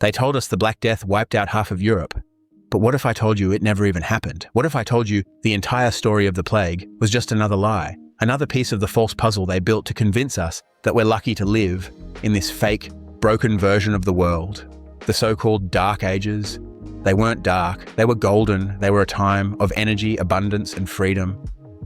They told us the Black Death wiped out half of Europe. But what if I told you it never even happened? What if I told you the entire story of the plague was just another lie, another piece of the false puzzle they built to convince us that we're lucky to live in this fake, broken version of the world? The so-called Dark Ages. They weren't dark, they were golden. They were a time of energy, abundance, and freedom.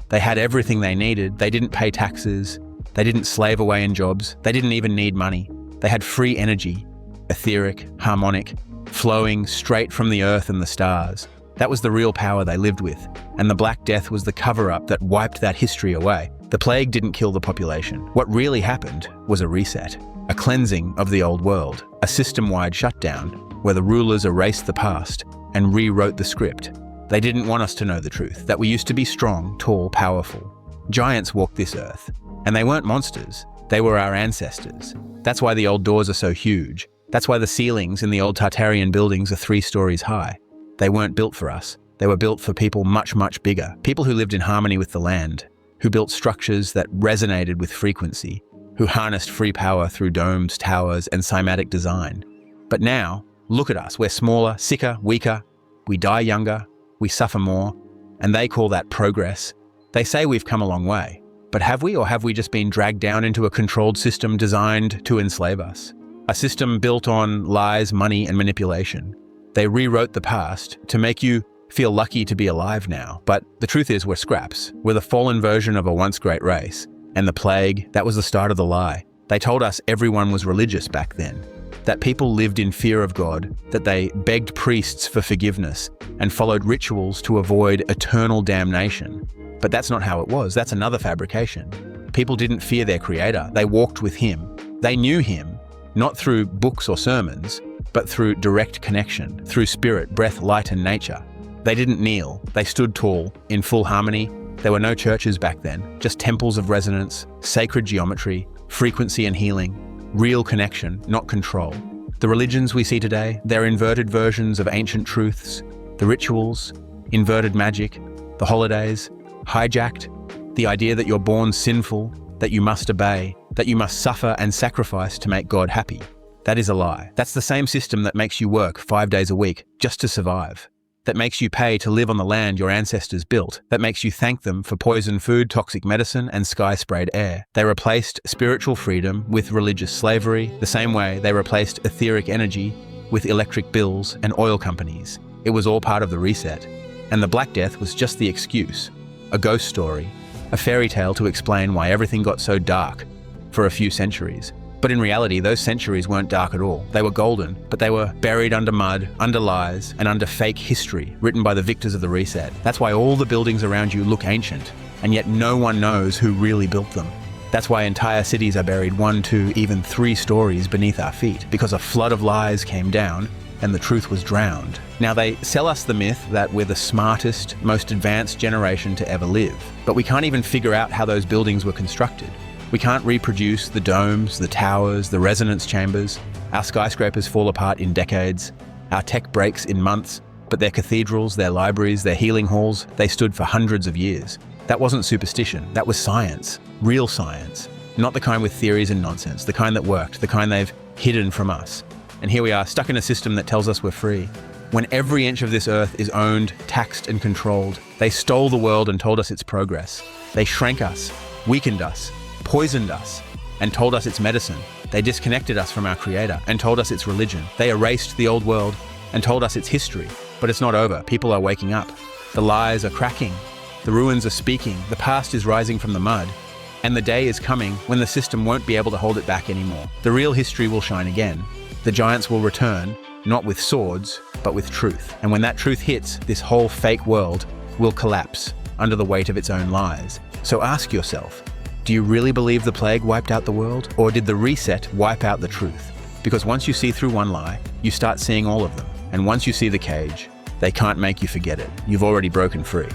They had everything they needed. They didn't pay taxes. They didn't slave away in jobs. They didn't even need money. They had free energy, etheric, harmonic, flowing straight from the earth and the stars. That was the real power they lived with. And the Black Death was the cover-up that wiped that history away. The plague didn't kill the population. What really happened was a reset, a cleansing of the old world, a system-wide shutdown where the rulers erased the past and rewrote the script. They didn't want us to know the truth, that we used to be strong, tall, powerful. Giants walked this earth, and they weren't monsters. They were our ancestors. That's why the old doors are so huge. That's why the ceilings in the old Tartarian buildings are 3 stories high. They weren't built for us. They were built for people much, much bigger. People who lived in harmony with the land, who built structures that resonated with frequency, who harnessed free power through domes, towers, and cymatic design. But now, look at us. We're smaller, sicker, weaker. We die younger. We suffer more. And they call that progress. They say we've come a long way. But have we, or have we just been dragged down into a controlled system designed to enslave us? A system built on lies, money, and manipulation. They rewrote the past to make you feel lucky to be alive now. But the truth is we're scraps. We're the fallen version of a once great race. And the plague, that was the start of the lie. They told us everyone was religious back then, that people lived in fear of God, that they begged priests for forgiveness and followed rituals to avoid eternal damnation. But that's not how it was. That's another fabrication. People didn't fear their creator. They walked with him. They knew him, not through books or sermons, but through direct connection, through spirit, breath, light, and nature. They didn't kneel. They stood tall, in full harmony. There were no churches back then, just temples of resonance, sacred geometry, frequency and healing, real connection, not control. The religions we see today, they're inverted versions of ancient truths. The rituals, inverted magic, the holidays, hijacked, the idea that you're born sinful, that you must obey, that you must suffer and sacrifice to make God happy. That is a lie. That's the same system that makes you work 5 days a week just to survive, that makes you pay to live on the land your ancestors built, that makes you thank them for poisoned food, toxic medicine, and sky-sprayed air. They replaced spiritual freedom with religious slavery, the same way they replaced etheric energy with electric bills and oil companies. It was all part of the reset. And the Black Death was just the excuse, a ghost story, a fairy tale to explain why everything got so dark for a few centuries. But in reality, those centuries weren't dark at all. They were golden, but they were buried under mud, under lies, and under fake history written by the victors of the reset. That's why all the buildings around you look ancient, and yet no one knows who really built them. That's why entire cities are buried 1, 2, even 3 stories beneath our feet, because a flood of lies came down and the truth was drowned. Now they sell us the myth that we're the smartest, most advanced generation to ever live, but we can't even figure out how those buildings were constructed. We can't reproduce the domes, the towers, the resonance chambers. Our skyscrapers fall apart in decades. Our tech breaks in months, but their cathedrals, their libraries, their healing halls, they stood for hundreds of years. That wasn't superstition, that was science, real science. Not the kind with theories and nonsense, the kind that worked, the kind they've hidden from us. And here we are, stuck in a system that tells us we're free. When every inch of this earth is owned, taxed, and controlled, they stole the world and told us its progress. They shrank us, weakened us, poisoned us, and told us it's medicine. They disconnected us from our creator and told us it's religion. They erased the old world and told us it's history. But it's not over. People are waking up. The lies are cracking. The ruins are speaking. The past is rising from the mud. And the day is coming when the system won't be able to hold it back anymore. The real history will shine again. The giants will return, not with swords, but with truth. And when that truth hits, this whole fake world will collapse under the weight of its own lies. So ask yourself, do you really believe the plague wiped out the world? Or did the reset wipe out the truth? Because once you see through one lie, you start seeing all of them. And once you see the cage, they can't make you forget it. You've already broken free.